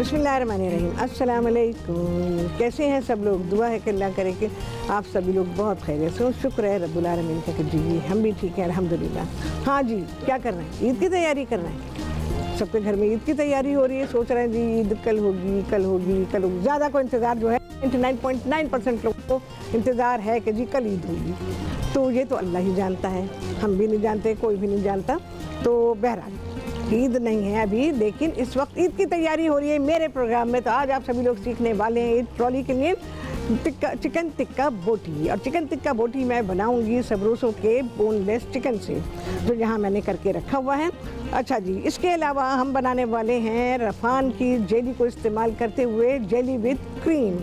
बिस्मिल्लाहिर्रहमानिर्रहीम। अस्सलाम वालेकुम। कैसे हैं सब लोग? दुआ है कि अल्लाह करे कि आप सभी लोग बहुत खैरियत से हो। शुक्र है रब्बुल आलमीन का कि जी हम भी ठीक हैं अल्हम्दुलिल्लाह। हाँ जी, क्या कर रहे हैं? ईद की तैयारी कर रहे हैं। सबके घर में ईद की तैयारी हो रही है। सोच रहे हैं जी ईद कल होगी, कल होगी, कल होगी। ज़्यादा को इंतज़ार जो है 99.9% लोगों को इंतज़ार है कि जी कल ईद होगी। तो ये तो अल्लाह ही जानता है, हम भी नहीं जानते, कोई भी नहीं जानता। तो बहरहाल ईद नहीं है अभी, लेकिन इस वक्त ईद की तैयारी हो रही है मेरे प्रोग्राम में। तो आज आप सभी लोग सीखने वाले हैं ईद ट्रॉली के लिए चिकन टिक्का बोटी। और चिकन टिक्का बोटी मैं बनाऊंगी सबरोसों के बोनलेस चिकन से, जो यहाँ मैंने करके रखा हुआ है। अच्छा जी, इसके अलावा हम बनाने वाले हैं रफ़ान की जेली को इस्तेमाल करते हुए जेली विद क्रीम।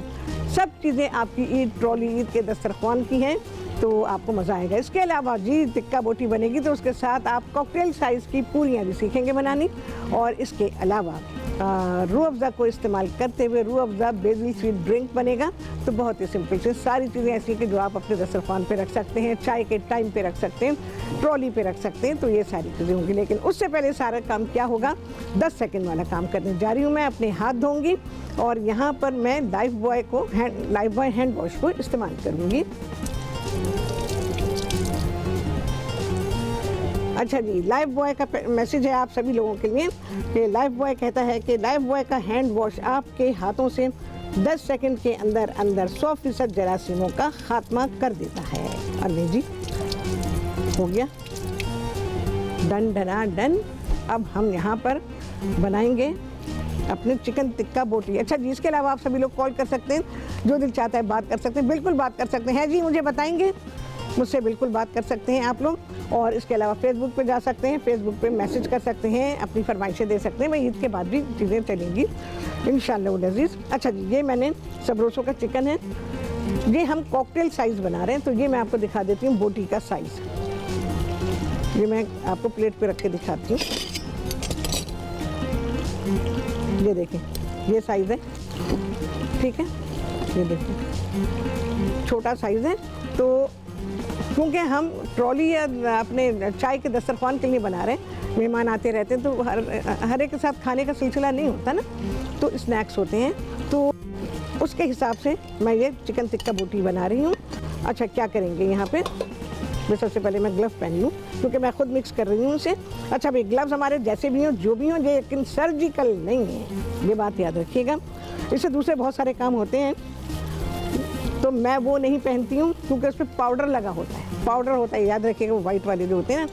सब चीज़ें आपकी ईद ट्रॉली ईद के दस्तरख्वान की हैं, तो आपको मज़ा आएगा। इसके अलावा जी टिक्का बोटी बनेगी तो उसके साथ आप कॉकटेल साइज़ की पूरियाँ भी सीखेंगे बनानी। और इसके अलावा रूह अफ़ज़ा को इस्तेमाल करते हुए Rooh Afza BECIL sweet drink बनेगा। तो बहुत ही सिंपल से सारी चीज़ें ऐसी कि जो आप अपने दस्तरख्वान पे रख सकते हैं, चाय के टाइम पे रख सकते हैं, ट्रॉली पे रख सकते हैं। तो ये सारी चीज़ें होंगी, लेकिन उससे पहले सारा काम क्या होगा, 10 सेकंड वाला काम करने जा रही हूँ मैं। अपने हाथ धोऊंगी और यहाँ पर मैं लाइफ बॉय हैंड वॉश को इस्तेमाल करूँगी। अच्छा जी, लाइफ बॉय का मैसेज है आप सभी लोगों के लिए कि लाइफ बॉय कहता है कि लाइफ बॉय का हैंड वॉश आपके हाथों से 10 सेकंड के अंदर अंदर 100% जरासीमों का खात्मा कर देता है। अरे जी, हो गया, डन डना डन। अब हम यहाँ पर बनाएंगे अपने चिकन टिक्का बोटी। अच्छा जी, इसके अलावा आप सभी लोग कॉल कर सकते हैं, जो दिल चाहता है बात कर सकते हैं, बिल्कुल बात कर सकते हैं जी, मुझे बताएंगे, मुझसे बिल्कुल बात कर सकते हैं आप लोग। और इसके अलावा फेसबुक पे जा सकते हैं, फेसबुक पे मैसेज कर सकते हैं, अपनी फरमाइशें दे सकते हैं। मैं ईद के बाद भी चीज़ें चलेंगी इंशाअल्लाह अज़ीज़। अच्छा जी, ये मैंने सबरोसों का चिकन है, ये हम कॉकटेल साइज़ बना रहे हैं। तो ये मैं आपको दिखा देती हूँ बोटी का साइज़। ये मैं आपको प्लेट पे रख के दिखाती हूँ। ये देखें, ये साइज़ है, ठीक है, ये देखिए छोटा साइज़ है। तो क्योंकि हम ट्रॉली या अपने चाय के दस्तरख्वान के लिए बना रहे हैं, मेहमान आते रहते हैं, तो हर एक के साथ खाने का सिलसिला नहीं होता ना, तो स्नैक्स होते हैं, तो उसके हिसाब से मैं ये चिकन टिक्का बोटी बना रही हूँ। अच्छा, क्या करेंगे यहाँ पे, मैं सबसे पहले मैं ग्लव पहन लूँ क्योंकि मैं खुद मिक्स कर रही हूँ उसे। अच्छा भाई, ग्लव्स हमारे जैसे भी हों, जो भी हों, लेकिन सर्जिकल नहीं है, ये बात याद रखिएगा। इससे दूसरे बहुत सारे काम होते हैं, तो मैं वो नहीं पहनती हूँ क्योंकि उस पर पाउडर लगा होता है। पाउडर होता है, याद रखिएगा, वो वाइट वाले जो होते हैं ना,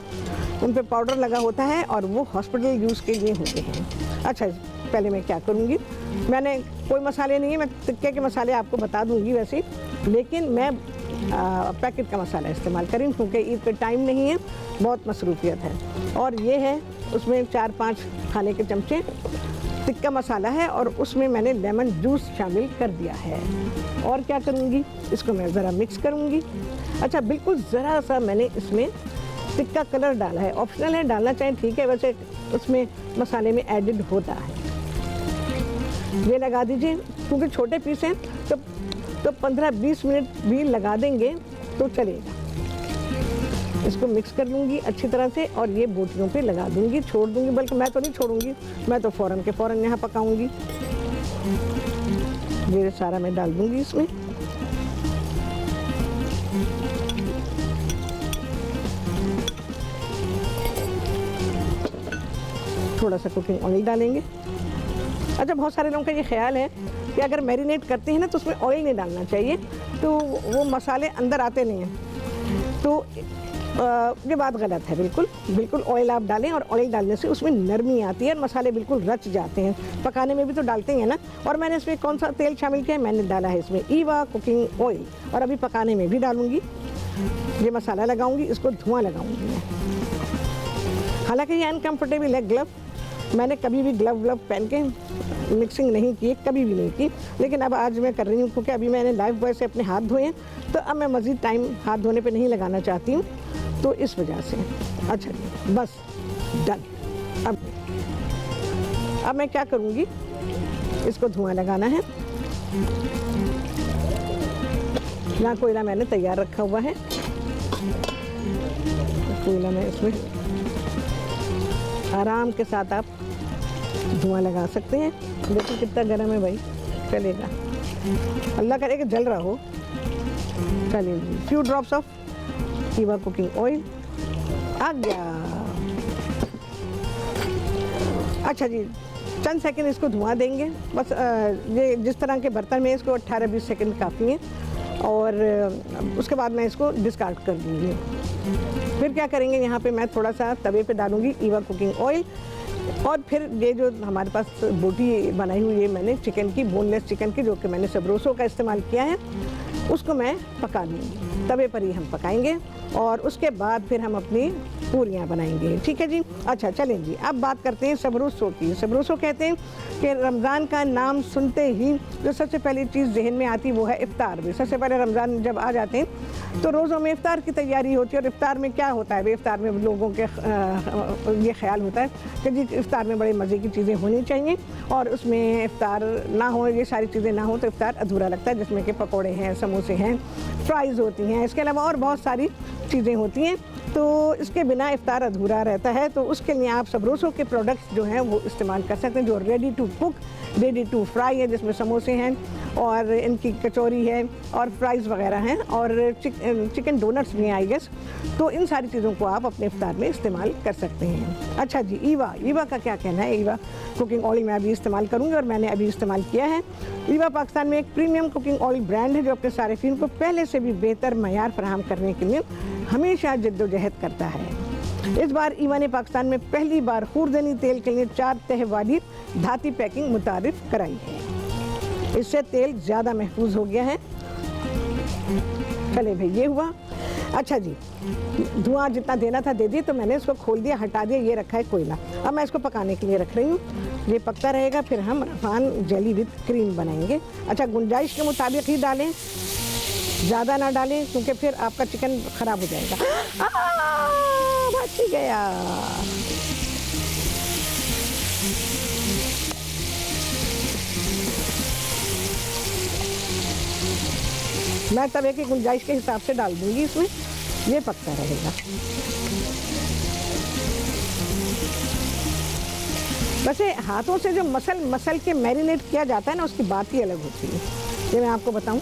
उन पर पाउडर लगा होता है और वो हॉस्पिटल यूज़ के लिए होते हैं। अच्छा, पहले मैं क्या करूँगी, मैंने कोई मसाले नहीं है, मैं टिक्के के मसाले आपको बता दूँगी वैसे, लेकिन मैं पैकेट का मसाला इस्तेमाल करें क्योंकि ईद पे टाइम नहीं है, बहुत मसरूफियत है। और ये है, उसमें 4-5 खाने के चमचे टिक्का मसाला है और उसमें मैंने लेमन जूस शामिल कर दिया है। और क्या करूँगी, इसको मैं ज़रा मिक्स करूँगी। अच्छा, बिल्कुल ज़रा सा मैंने इसमें टिक्का कलर डाला है, ऑप्शनल है, डालना चाहें ठीक है, वैसे उसमें मसाले में एडिड होता है। ये लगा दीजिए, क्योंकि छोटे पीस हैं तो 15-20 मिनट भी लगा देंगे तो चलेगा। इसको मिक्स कर लूँगी अच्छी तरह से और ये बोटियों पे लगा दूँगी, छोड़ दूँगी, बल्कि मैं तो नहीं छोड़ूँगी, मैं तो फ़ौरन के फ़ौरन यहाँ पकाऊँगी। ये सारा मैं डाल दूँगी इसमें। थोड़ा सा कुकिंग ऑयल डालेंगे। अच्छा, बहुत सारे लोगों का ये ख्याल है कि अगर मैरिनेट करते हैं ना तो उसमें ऑयल नहीं डालना चाहिए, तो वो मसाले अंदर आते नहीं हैं। तो ये बात गलत है, बिल्कुल ऑयल आप डालें, और ऑयल डालने से उसमें नरमी आती है और मसाले बिल्कुल रच जाते हैं। पकाने में भी तो डालते हैं ना। और मैंने इसमें कौन सा तेल शामिल किया है, मैंने डाला है इसमें ईवा कुकिंग ऑयल, और अभी पकाने में भी डालूँगी। ये मसाला लगाऊँगी, इसको धुआँ लगाऊँगी मैं। हालाँकि ये अनकम्फर्टेबल है ग्लव, मैंने कभी भी ग्लव पहन के मिक्सिंग नहीं की, कभी भी नहीं की, लेकिन अब आज मैं कर रही हूँ क्योंकि अभी मैंने लाइफ बॉय से अपने हाथ धोए हैं, तो अब मैं मज़ीद टाइम हाथ धोने पे नहीं लगाना चाहती हूँ, तो इस वजह से। अच्छा जी, बस डन। अब मैं क्या करूँगी, इसको धुआं लगाना है। यहाँ कोयला मैंने तैयार रखा हुआ है, कोयला मैं इसमें आराम के साथ आप धुआं लगा सकते हैं। देखो कितना गर्म है भाई, चलेगा। अल्लाह करे कि जल रहा हो। चलिए जी, फ्यू ड्रॉप्स ऑफ ईवा कुकिंग ऑयल आ गया। अच्छा जी, चंद सेकंड इसको धुआं देंगे बस। ये जिस तरह के बर्तन में इसको 18-20 सेकंड काफ़ी हैं, और उसके बाद मैं इसको डिस्कार्ड कर दूँगी। फिर क्या करेंगे, यहाँ पे मैं थोड़ा सा तवे पे डालूँगी ईवा कुकिंग ऑयल, और फिर ये जो हमारे पास बोटी बनाई हुई है मैंने चिकन की, बोनलेस चिकन की, जो कि मैंने सबरोसो का इस्तेमाल किया है, उसको मैं पका लूँगी। तवे पर ही हम पकाएंगे और उसके बाद फिर हम अपनी पूरियाँ बनाएंगे। ठीक है जी। अच्छा चलें जी, अब बात करते हैं सबरोसो की। सबरोसो कहते हैं कि रमज़ान का नाम सुनते ही जो सबसे पहली चीज़ जहन में आती वो है इफ्तार भी। सबसे पहले रमज़ान जब आ जाते हैं तो रोज़ों में इफ्तार की तैयारी होती है, और इफ्तार में क्या होता है, इफ्तार में लोगों के ये ख्याल होता है कि जी इफ्तार में बड़े मज़े की चीज़ें होनी चाहिए, और उसमें इफ्तार ना हो, ये सारी चीज़ें ना हो तो इफ्तार अधूरा लगता है, जिसमें कि पकौड़े हैं, समोसे हैं, फ्राइज़ होती हैं, इसके अलावा और बहुत सारी चीज़ें होती हैं। तो इसके बिना इफ्तार अधूरा रहता है। तो उसके लिए आप सबरोसो के प्रोडक्ट्स जो हैं वो इस्तेमाल कर सकते हैं, जो ready to cook, ready to fry है, जिसमें समोसे हैं और इनकी कचौरी है और फ्राइज़ वगैरह हैं, और चिकन डोनट्स भी हैं आई गेस। तो इन सारी चीज़ों को आप अपने इफ्तार में इस्तेमाल कर सकते हैं। अच्छा जी, ईवा का क्या कहना है। ईवा कुकिंग ऑयल मैं अभी इस्तेमाल करूँगी, और मैंने अभी इस्तेमाल किया है। ईवा पाकिस्तान में एक प्रीमियम कुकिंग ऑयल ब्रांड है, जो अपने सारिफिन को पहले से भी बेहतर मयार फराहम करने के लिए हमेशा जद्दोजहद करता है। इस बार ईवा ने पाकिस्तान में पहली बार खूरदनी तेल के लिए 4 तह वाली धाती पैकिंग मुतारिफ कराई है। इससे तेल ज़्यादा महफूज हो गया है। चले भाई, ये हुआ। अच्छा जी, धुआं जितना देना था दे दिए, तो मैंने इसको खोल दिया, हटा दिया। ये रखा है कोयला, अब मैं इसको पकाने के लिए रख रही हूँ। ये पकता रहेगा, फिर हम रफान जेली विद क्रीम बनाएंगे। अच्छा, गुंजाइश के मुताबिक ही डालें, ज़्यादा ना डालें, क्योंकि फिर आपका चिकन ख़राब हो जाएगा। बच गया। मैं तवे की गुंजाइश के हिसाब से डाल दूंगी इसमें, ये पकता रहेगा। वैसे हाथों से जो मसल के मैरिनेट किया जाता है ना, उसकी बात ही अलग होती है। ये मैं आपको बताऊं,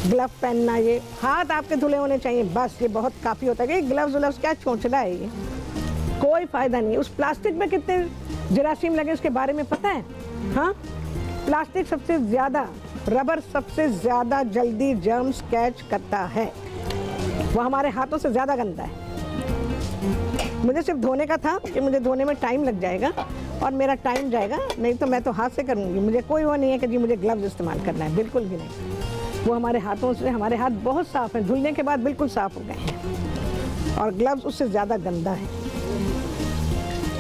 ग्लव पहनना, ये हाथ आपके धुले होने चाहिए, बस ये बहुत काफ़ी होता है। ग्लव्स क्या चोंचला है, ये कोई फ़ायदा नहीं। उस प्लास्टिक में कितने जरासीम लगे उसके बारे में पता है? हाँ, प्लास्टिक सबसे ज़्यादा, रबर सबसे ज़्यादा जल्दी जर्म्स कैच करता है। वो हमारे हाथों से ज़्यादा गंदा है। मुझे सिर्फ धोने का था कि मुझे धोने में टाइम लग जाएगा और मेरा टाइम जाएगा, नहीं तो मैं तो हाथ से करूँगी। मुझे कोई वो नहीं है कि जी मुझे ग्लव्स इस्तेमाल करना है, बिल्कुल भी नहीं। वो हमारे हाथों से, हमारे हाथ बहुत साफ़ हैं, धुलने के बाद बिल्कुल साफ़ हो गए हैं, और ग्लव्स उससे ज़्यादा गंदा है।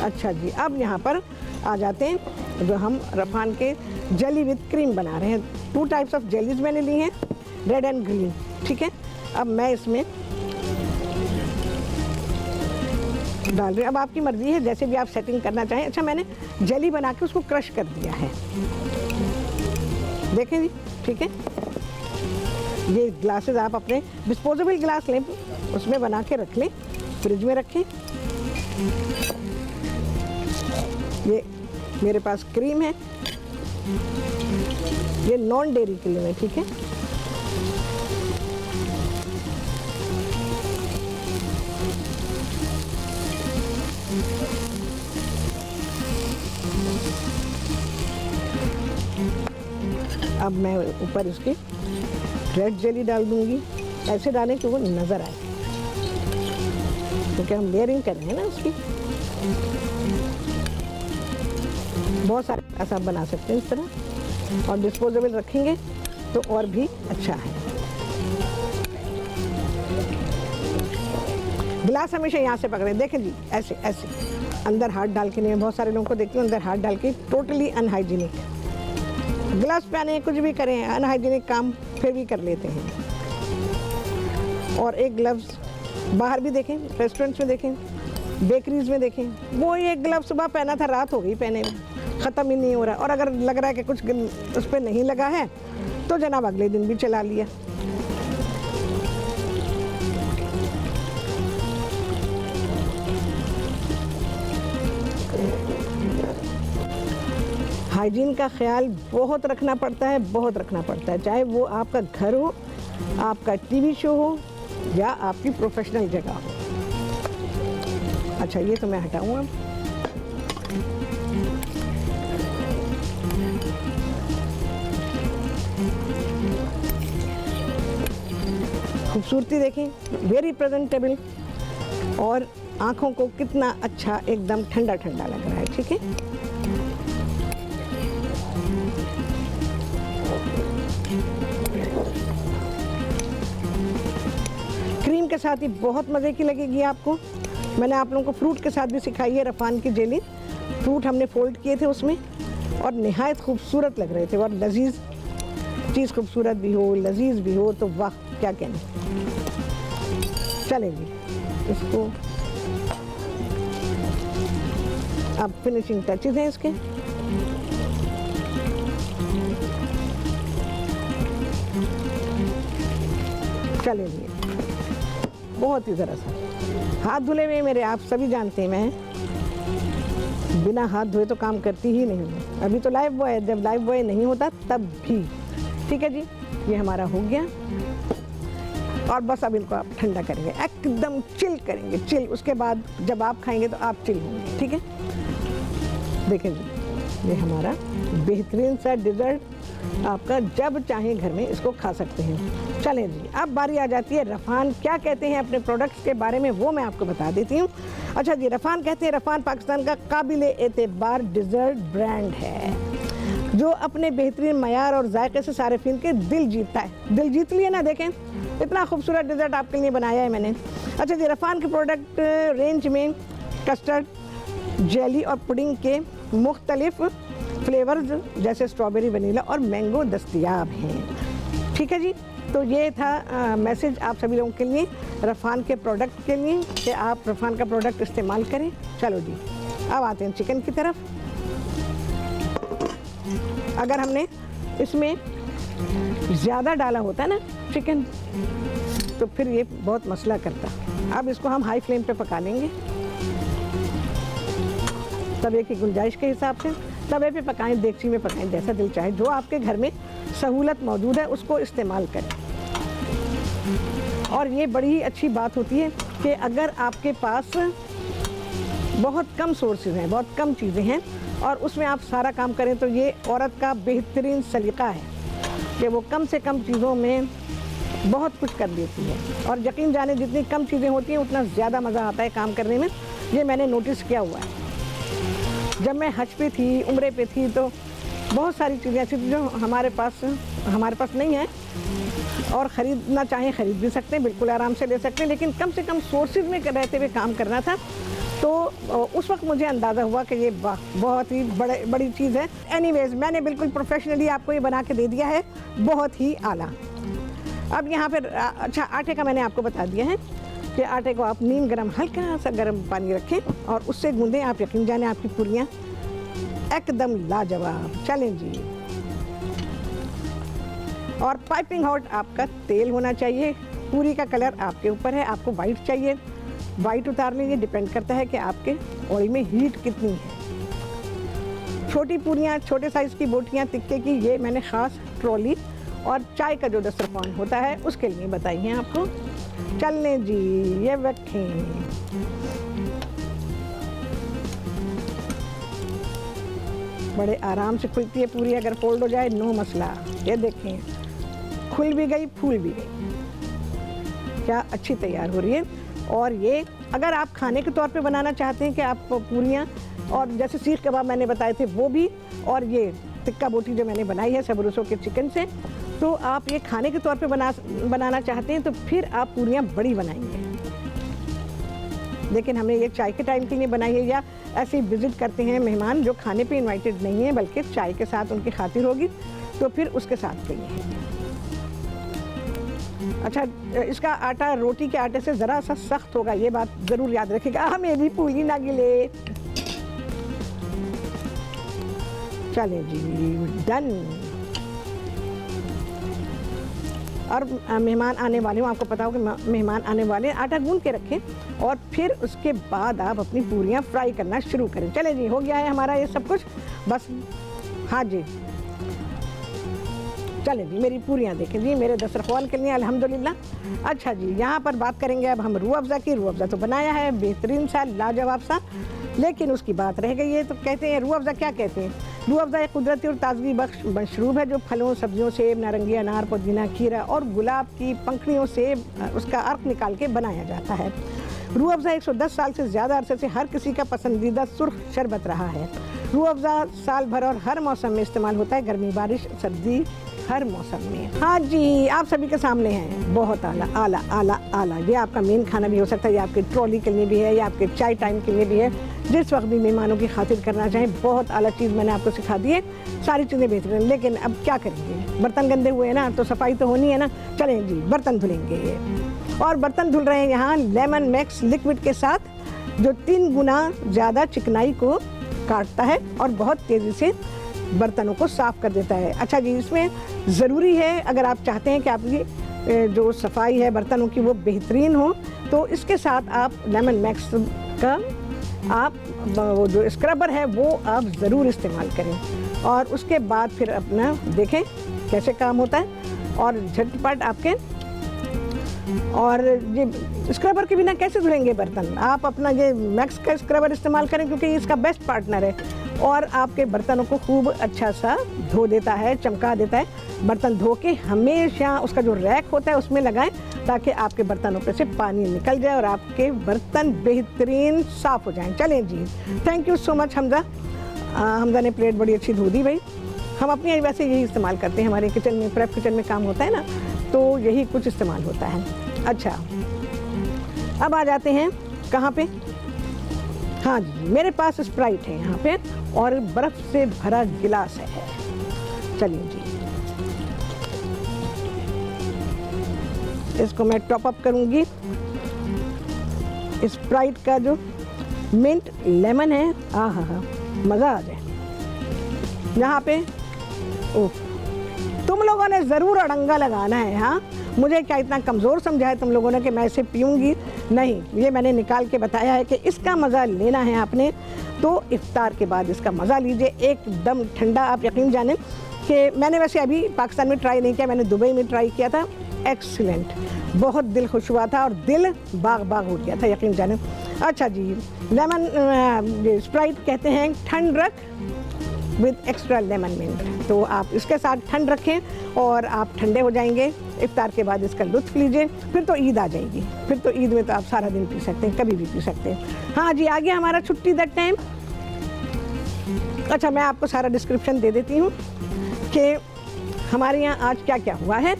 अच्छा जी, अब यहाँ पर आ जाते हैं जो हम रफान के जेली विद क्रीम बना रहे हैं। 2 टाइप्स ऑफ जेलीज मैंने ली हैं, रेड एंड ग्रीन। ठीक है, अब मैं इसमें डाल रही हूँ। अब आपकी मर्ज़ी है, जैसे भी आप सेटिंग करना चाहें। अच्छा, मैंने जेली बना के उसको क्रश कर दिया है, देखें जी। ठीक है, ये ग्लासेस आप अपने डिस्पोजेबल ग्लास लें, उसमें बना के रख लें, फ्रिज में रखें। ये मेरे पास क्रीम है, ये नॉन डेयरी क्रीम है। ठीक है, अब मैं ऊपर इसकी रेड जेली डाल दूंगी। ऐसे डालें कि वो नज़र आए, क्योंकि हम लेयरिंग कर रहे हैं ना उसकी। बहुत सारे ऐसा आप बना सकते हैं इस तरह, और डिस्पोजेबल रखेंगे तो और भी अच्छा है। गिलास हमेशा यहाँ से पकड़े, देखें जी, ऐसे ऐसे अंदर हाथ डाल के नहीं। बहुत सारे लोगों को देखती हूँ अंदर हाथ डाल के, टोटली अनहाइजीनिक। ग्लव्स पहने, कुछ भी करें, अनहाइजीनिक काम फिर भी कर लेते हैं। और एक ग्लव्स बाहर भी देखें, रेस्टोरेंट्स में देखें, बेकरीज में देखें, वो एक ग्लव सुबह पहना था, रात हो गई पहने में, ख़त्म ही नहीं हो रहा। और अगर लग रहा है कि कुछ उस पर नहीं लगा है तो जनाब अगले दिन भी चला लिया। हाइजीन का ख्याल बहुत रखना पड़ता है, बहुत रखना पड़ता है, चाहे वो आपका घर हो, आपका टीवी शो हो या आपकी प्रोफेशनल जगह हो। अच्छा, ये तो मैं हटाऊँ अब। खूबसूरती देखें, वेरी प्रेजेंटेबल, और आँखों को कितना अच्छा एकदम ठंडा ठंडा लग रहा है। ठीक है, क्रीम के साथ ही बहुत मज़े की लगेगी आपको। मैंने आप लोगों को फ्रूट के साथ भी सिखाई है रफ़ान की जेली। फ्रूट हमने फोल्ड किए थे उसमें, और निहायत खूबसूरत लग रहे थे, और लजीज चीज़ खूबसूरत भी हो, लजीज भी हो, तो वाह क्या कहने। चलेगी इसको, अब फिनिशिंग टचेज हैं इसके। चलेगी, बहुत ही ज़रा सा हाथ धुले हुए मेरे, आप सभी जानते हैं मैं बिना हाथ धोए तो काम करती ही नहीं हूँ। अभी तो लाइफ बॉय है, जब लाइफ बॉय नहीं होता तब भी। ठीक है जी, ये हमारा हो गया, और बस अब इनको आप ठंडा करेंगे, एकदम चिल करेंगे, चिल। उसके बाद जब आप खाएंगे तो आप चिल होंगे। ठीक है, देखें जी, ये हमारा बेहतरीन सा डिज़र्ट आपका जब चाहें घर में इसको खा सकते हैं। चलें जी, अब बारी आ जाती है रफ़ान क्या कहते हैं अपने प्रोडक्ट्स के बारे में, वो मैं आपको बता देती हूँ। अच्छा जी, रफ़ान कहते हैं, रफ़ान पाकिस्तान का काबिले एतबार डिज़र्ट ब्रांड है जो अपने बेहतरीन मयार और जायके से सारिफिन के दिल जीतता है। दिल जीत लिए ना, देखें इतना खूबसूरत डिज़र्ट आपके लिए बनाया है मैंने। अच्छा जी, रफ़ान के प्रोडक्ट रेंज में कस्टर्ड, जेली और पुडिंग के मुख्तलिफ फ्लेवर्स जैसे स्ट्रॉबेरी, वनीला और मैंगो दस्तयाब हैं। ठीक है जी, तो ये था मैसेज आप सभी लोगों के लिए रफ़ान के प्रोडक्ट के लिए कि आप रफ़ान का प्रोडक्ट इस्तेमाल करें। चलो जी, अब आते हैं चिकन की तरफ। अगर हमने इसमें ज़्यादा डाला होता ना चिकन, तो फिर ये बहुत मसला करता। अब इसको हम हाई फ्लेम पे पका लेंगे, तवे की गुंजाइश के हिसाब से तवे पे पकाएं, देगची में पकाएं, जैसा दिल चाहे, जो आपके घर में सहूलत मौजूद है उसको इस्तेमाल करें। और ये बड़ी ही अच्छी बात होती है कि अगर आपके पास बहुत कम सोर्सेज हैं, बहुत कम चीज़ें हैं, और उसमें आप सारा काम करें, तो ये औरत का बेहतरीन सलीका है कि वो कम से कम चीज़ों में बहुत कुछ कर देती है। और यकीन जाने जितनी कम चीज़ें होती हैं उतना ज़्यादा मज़ा आता है काम करने में। ये मैंने नोटिस किया हुआ है। जब मैं हज पे थी, उम्रे पे थी, तो बहुत सारी चीज़ें ऐसी थी जो हमारे पास नहीं है, और ख़रीदना चाहें ख़रीद भी सकते हैं, बिल्कुल आराम से ले सकते हैं, लेकिन कम से कम सोर्सेज में रहते हुए काम करना था। तो उस वक्त मुझे अंदाज़ा हुआ कि ये बहुत ही बड़ी चीज़ है। एनीवेज़, मैंने बिल्कुल प्रोफेशनली आपको ये बना के दे दिया है, बहुत ही आला। अब यहाँ पर अच्छा, आटे का मैंने आपको बता दिया है कि आटे को आप नीम गरम, हल्का सा गर्म पानी रखें और उससे गूंदें। आप यकीन जाने आपकी पूरियाँ एकदम लाजवाब। चलें जी, और पाइपिंग हॉट आपका तेल होना चाहिए। पूरी का कलर आपके ऊपर है, आपको वाइट चाहिए, वाइट उतारने, ये डिपेंड करता है कि आपके ऑयल में हीट कितनी है। छोटी पूरियाँ, छोटे साइज़ की बोटियाँ तिक्के की, ये मैंने ख़ास ट्रॉली और चाय का जो दस्तरखान होता है उसके लिए बताई हैं आपको। चलने जी, ये रखें। बड़े आराम से खुलती है पूरी, अगर फोल्ड हो जाए नो मसला। ये देखें, खुल भी गई, फूल भी गई, क्या अच्छी तैयार हो रही है। और ये अगर आप खाने के तौर पे बनाना चाहते हैं कि आप पूरियाँ, और जैसे सीख कबाब मैंने बताए थे वो भी, और ये टिक्का बोटी जो मैंने बनाई है सबरूसों के चिकन से, तो आप ये खाने के तौर पे बनाना चाहते हैं तो फिर आप पूरियाँ बड़ी बनाएंगे। लेकिन हमने ये चाय के टाइम के लिए बनाई है, या ऐसे विज़िट करते हैं मेहमान जो खाने पे इनवाइटेड नहीं है बल्कि चाय के साथ उनकी खातिर होगी, तो फिर उसके साथ के लिए। अच्छा, इसका आटा रोटी के आटे से ज़रा सा सख्त होगा, ये बात ज़रूर याद रखिएगा। मेरी पूरी ना गिले। चले जी, डन। और मेहमान आने वाले हो, आपको पता हो कि मेहमान आने वाले, आटा गूंद के रखें और फिर उसके बाद आप अपनी पूरियाँ फ्राई करना शुरू करें। चले जी, हो गया है हमारा ये सब कुछ। बस हाँ जी, चलें जी, मेरी पूरियाँ देखें जी, मेरे दस्तरखान के लिए अल्हम्दुलिल्लाह। अच्छा जी, यहाँ पर बात करेंगे अब हम रूह अफ़ज़ा की। रूह अफ़ज़ा तो बनाया है बेहतरीन सा, लाजवाब सा, लेकिन उसकी बात रह गई है। तो कहते हैं रूह अफ़ज़ा क्या कहते हैं? रूह अफ़ज़ा एक कुदरती और ताज़गी बख्श मशरूब है जो फलों, सब्जियों, सेब, नारंगी, अनार, पुदीना, खीरा और गुलाब की पंखड़ियों से उसका अर्क निकाल के बनाया जाता है। रूह अफ़ज़ा 110 साल से ज़्यादा अरसे से हर किसी का पसंदीदा सुर्ख शरबत रहा है। रूह अफ़ज़ा साल भर और हर मौसम में इस्तेमाल होता है, गर्मी, बारिश, सर्दी, हर मौसम में। हाँ जी, आप सभी के सामने हैं, बहुत आला आला आला आला। ये आपका मेन खाना भी हो सकता है, ये आपकी ट्रॉली के लिए भी है, या आपके चाय टाइम के लिए भी है। जिस वक्त भी मेहमानों की खातिर करना चाहें, बहुत आला चीज़ मैंने आपको सिखा दी है। सारी चीज़ें बेहतरीन, लेकिन अब क्या करेंगे? बर्तन गंदे हुए हैं ना, तो सफाई तो होनी है ना। चलें जी, बर्तन धुलेंगे ये। और बर्तन धुल रहे हैं यहाँ लेमन मैक्स लिक्विड के साथ, जो 3 गुना ज़्यादा चिकनाई को काटता है और बहुत तेज़ी से बर्तनों को साफ़ कर देता है। अच्छा जी, इसमें ज़रूरी है, अगर आप चाहते हैं कि आपकी जो सफाई है बर्तनों की वो बेहतरीन हो, तो इसके साथ आप लेमन मैक्स का आप वो जो स्क्रबर है वो आप ज़रूर इस्तेमाल करें। और उसके बाद फिर अपना देखें कैसे काम होता है और झटपट आपके। और ये स्क्रबर के बिना कैसे धुलेंगे बर्तन? आप अपना ये मैक्स का स्क्रबर इस्तेमाल करें, क्योंकि ये इसका बेस्ट पार्टनर है और आपके बर्तनों को खूब अच्छा सा धो देता है, चमका देता है। बर्तन धो के हमेशा उसका जो रैक होता है उसमें लगाएं, ताकि आपके बर्तनों पे से पानी निकल जाए और आपके बर्तन बेहतरीन साफ़ हो जाएं। चलें जी, thank you so much Hamza. Hamza ने प्लेट बड़ी अच्छी धो दी भाई। हम अपनी वैसे यही इस्तेमाल करते हैं, हमारे किचन में, प्रेप किचन में काम होता है ना, तो यही कुछ इस्तेमाल होता है। अच्छा, अब आ जाते हैं कहाँ पे? हाँ जी, मेरे पास स्प्राइट है यहाँ पे और बर्फ़ से भरा गिलास है। चलिए जी, इसको मैं टॉप अप करूँगी। स्प्राइट का जो मिंट लेमन है, हाँ हाँ हाँ, मज़ा आ जाए। यहाँ पे तुम लोगों ने ज़रूर अड़ंगा लगाना है। हाँ, मुझे क्या इतना कमज़ोर समझा है तुम लोगों ने कि मैं इसे पीऊँगी? नहीं, ये मैंने निकाल के बताया है कि इसका मज़ा लेना है आपने, तो इफ्तार के बाद इसका मज़ा लीजिए, एकदम ठंडा। आप यकीन जानें कि मैंने वैसे अभी पाकिस्तान में ट्राई नहीं किया, मैंने दुबई में ट्राई किया था। एक्सीलेंट, बहुत दिल खुश हुआ था और दिल बाग बाग हो गया था, यकीन जानें। अच्छा जी, लेमन स्प्राइट कहते हैं ठंड रख विद एक्स्ट्रा लेमन मिंट। तो आप इसके साथ ठंड रखें और आप ठंडे हो जाएंगे। इफ्तार के बाद इसका लुत्फ़ लीजिए, फिर तो ईद आ जाएगी। फिर तो ईद में तो आप सारा दिन पी सकते हैं, कभी भी पी सकते हैं। हाँ जी, आ गया हमारा छुट्टी दैट टाइम। अच्छा, मैं आपको सारा डिस्क्रिप्शन दे देती हूँ कि हमारे यहाँ आज क्या क्या हुआ है।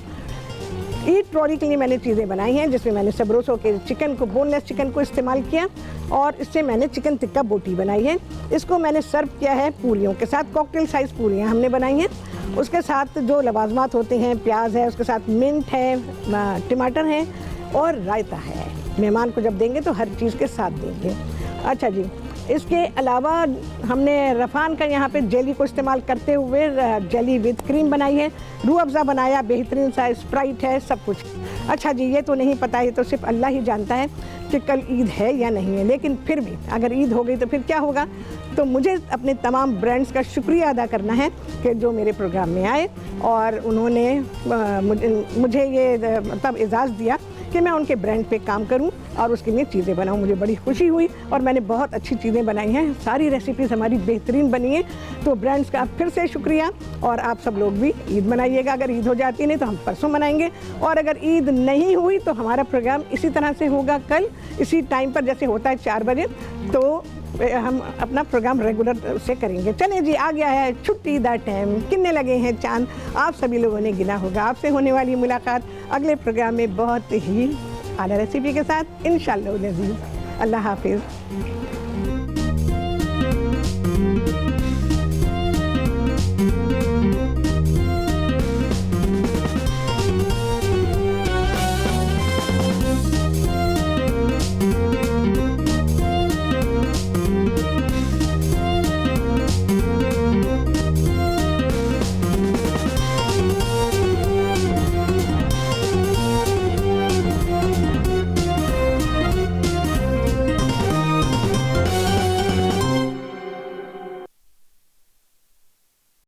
ईद ट्रॉली के लिए मैंने चीज़ें बनाई हैं, जिसमें मैंने सबरोसो के चिकन को, बोनलेस चिकन को इस्तेमाल किया और इससे मैंने चिकन टिक्का बोटी बनाई है। इसको मैंने सर्व किया है पूरियों के साथ। कॉकटेल साइज़ पूरियाँ हमने बनाई हैं। उसके साथ जो लवाजमात होते हैं, प्याज है, उसके साथ मिंट है, टमाटर है और रायता है। मेहमान को जब देंगे तो हर चीज़ के साथ देंगे। अच्छा जी, इसके अलावा हमने रफ़ान का यहाँ पे जेली को इस्तेमाल करते हुए जेली विद क्रीम बनाई है। रूह अफ़ज़ा बनाया, बेहतरीन सा स्प्राइट है, सब कुछ। अच्छा जी, ये तो नहीं पता, ये तो सिर्फ अल्लाह ही जानता है कि कल ईद है या नहीं है, लेकिन फिर भी अगर ईद हो गई तो फिर क्या होगा। तो मुझे अपने तमाम ब्रांड्स का शुक्रिया अदा करना है कि जो मेरे प्रोग्राम में आए और उन्होंने मुझे ये मतलब एजाज़ दिया कि मैं उनके ब्रांड पे काम करूं और उसके लिए चीज़ें बनाऊं। मुझे बड़ी खुशी हुई और मैंने बहुत अच्छी चीज़ें बनाई हैं। सारी रेसिपीज़ हमारी बेहतरीन बनी हैं। तो ब्रांड्स का फिर से शुक्रिया। और आप सब लोग भी ईद मनाइएगा। अगर ईद हो जाती नहीं तो हम परसों मनाएंगे, और अगर ईद नहीं हुई तो हमारा प्रोग्राम इसी तरह से होगा कल इसी टाइम पर, जैसे होता है 4 बजे। तो हम अपना प्रोग्राम रेगुलर से करेंगे। चलिए जी, आ गया है छुट्टी दा टाइम। कितने लगे हैं चांद, आप सभी लोगों ने गिना होगा। आपसे होने वाली मुलाकात अगले प्रोग्राम में बहुत ही आला रेसिपी के साथ इंशाअल्लाह। अल्लाह हाफिज़।